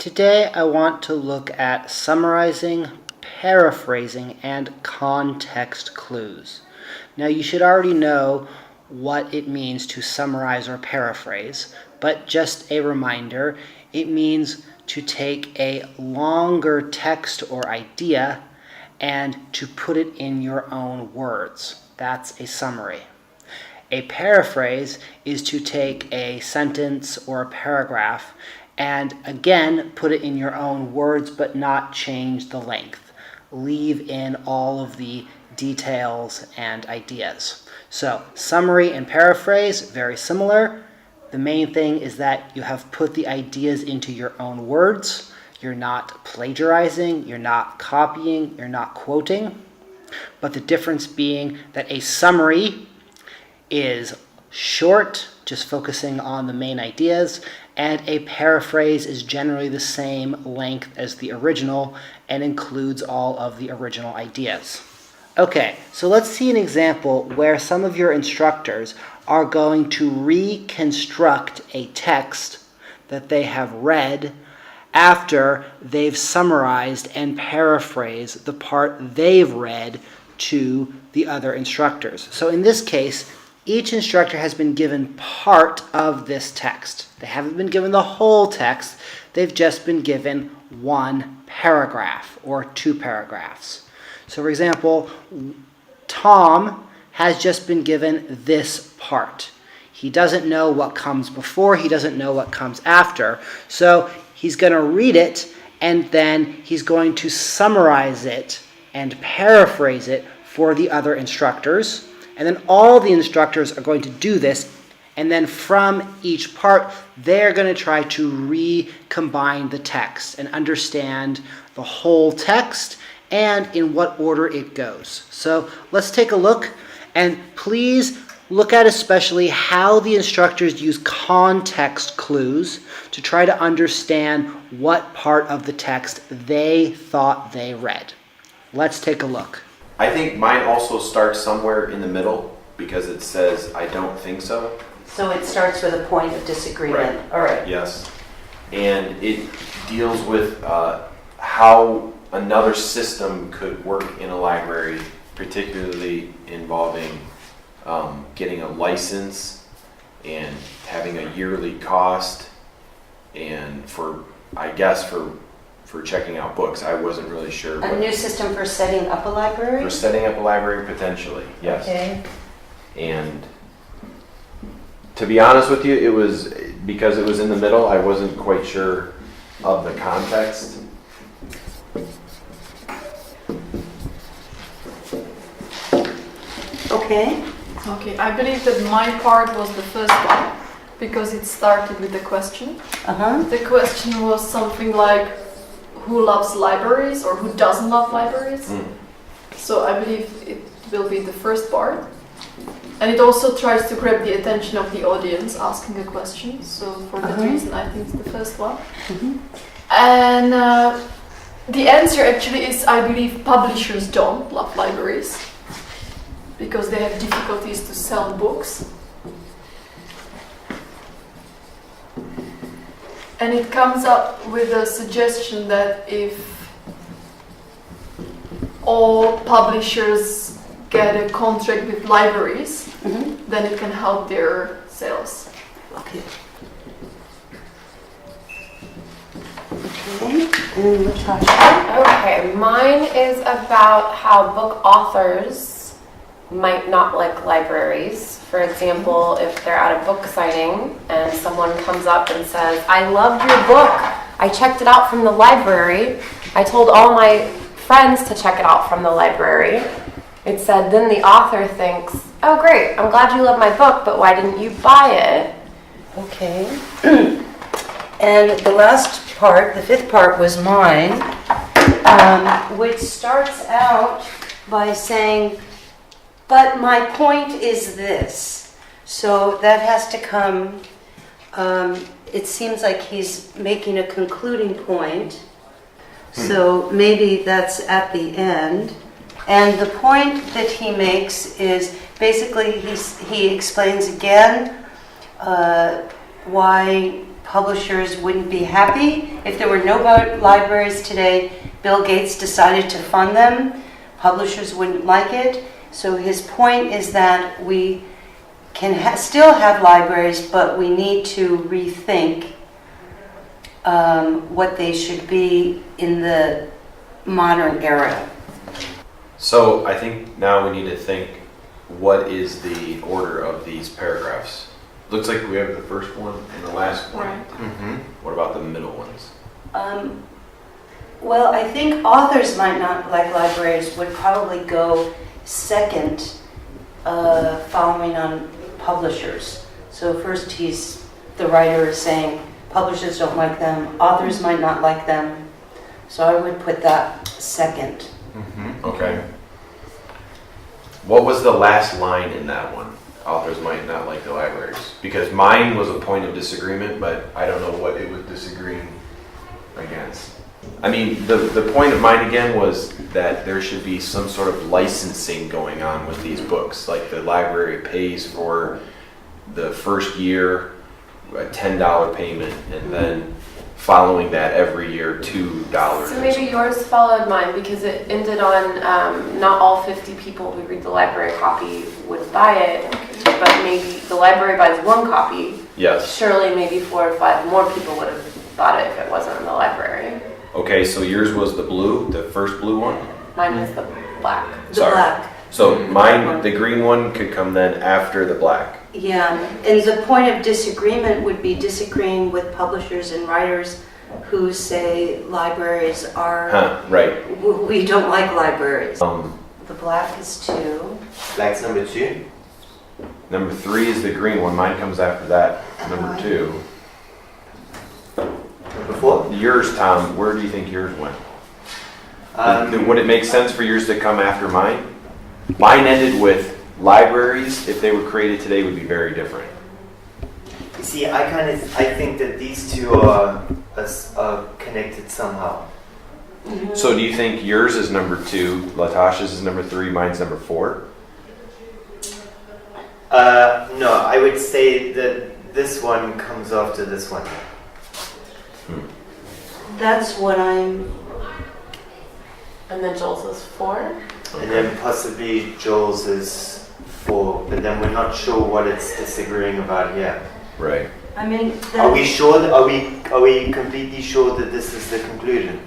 Today I want to look at summarizing, paraphrasing, and context clues. Now you should already know what it means to summarize or paraphrase, but just a reminder, it means to take a longer text or idea and to put it in your own words. That's a summary. A paraphrase is to take a sentence or a paragraph and again put it in your own words but not change the length. Leave in all of the details and ideas. So summary and paraphrase, very similar. The main thing is that you have put the ideas into your own words. You're not plagiarizing, you're not copying, you're not quoting. But the difference being that a summary is short, just focusing on the main ideas, and a paraphrase is generally the same length as the original and includes all of the original ideas. Okay, so let's see an example where some of your instructors are going to reconstruct a text that they have read after they've summarized and paraphrased the part they've read to the other instructors. So in this case, each instructor has been given part of this text. They haven't been given the whole text, they've just been given one paragraph or two paragraphs. So for example, Tom has just been given this part. He doesn't know what comes before, he doesn't know what comes after. So he's going to read it and then he's going to summarize it and paraphrase it for the other instructors. And then all the instructors are going to do this, and then from each part, they're going to try to recombine the text and understand the whole text and in what order it goes. So let's take a look, and please look at especially how the instructors use context clues to try to understand what part of the text they thought they read. Let's take a look. I think mine also starts somewhere in the middle because it says, I don't think so. So it starts with a point of disagreement. Right. All right. Yes. And it deals with how another system could work in a library, particularly involving getting a license and having a yearly cost and for checking out books. I wasn't really sure. A new system for setting up a library? For setting up a library, potentially, yes. Okay. And to be honest with you, it was because it was in the middle, I wasn't quite sure of the context. Okay. Okay, I believe that my part was the first one because it started with the question. Uh-huh. The question was something like, who loves libraries or who doesn't love libraries? So I believe it will be the first part. And it also tries to grab the attention of the audience asking a question. So for that reason, I think it's the first one. And the answer actually is, I believe publishers don't love libraries because they have difficulties to sell books. And it comes up with a suggestion that if all publishers get a contract with libraries, then it can help their sales. Okay. Okay. And Natasha? Okay, mine is about how book authors might not like libraries. For example, if they're at a book signing and someone comes up and says, I loved your book. I checked it out from the library. I told all my friends to check it out from the library. It said, then the author thinks, oh great, I'm glad you love my book, but why didn't you buy it? Okay. And the last part, the fifth part, was mine, which starts out by saying, but my point is this. So that has to come, it seems like he's making a concluding point. So maybe that's at the end. And the point that he makes is basically he explains again why publishers wouldn't be happy. If there were no libraries today, Bill Gates decided to fund them, publishers wouldn't like it. So his point is that we can still have libraries, but we need to rethink what they should be in the modern era. So I think now we need to think, what is the order of these paragraphs? Looks like we have the first one and the last one. Right. What about the middle ones? Well, I think authors might not like libraries would probably go second, following on publishers. So first the writer is saying publishers don't like them, authors might not like them. So I would put that second. Okay. What was the last line in that one? Authors might not like the libraries. Because mine was a point of disagreement, but I don't know what it was disagreeing against. I mean, the point of mine again was that there should be some sort of licensing going on with these books. Like the library pays for the first year a $10 payment, and then following that every year $2. So maybe yours followed mine because it ended on not all 50 people who read the library copy would buy it, but maybe the library buys one copy. Yes. Surely maybe 4 or 5 more people would have bought it if it wasn't in the library. Okay, so yours was the blue, the first blue one? Mine was the black. The Sorry. black. So mine, the green one could come then after the black. Yeah, and the point of disagreement would be disagreeing with publishers and writers who say libraries are, Right. we don't like libraries. The The black is 2. Black's number 2. number 3 is the green one. Mine comes after that. Number 2. Number 4. Yours, Tom, where do you think yours went? Would it make sense for yours to come after mine? Mine ended with libraries, if they were created today, would be very different. You see, I think that these two are connected somehow. So do you think yours is number 2, Latasha's is number 3, mine's number 4? No, I would say that this one comes after this one. That's what I'm, And then Joel's is 4. And then possibly Joel's is 4, but then we're not sure what it's disagreeing about here. Right. I mean, Are we sure? Are we completely sure that this is the conclusion?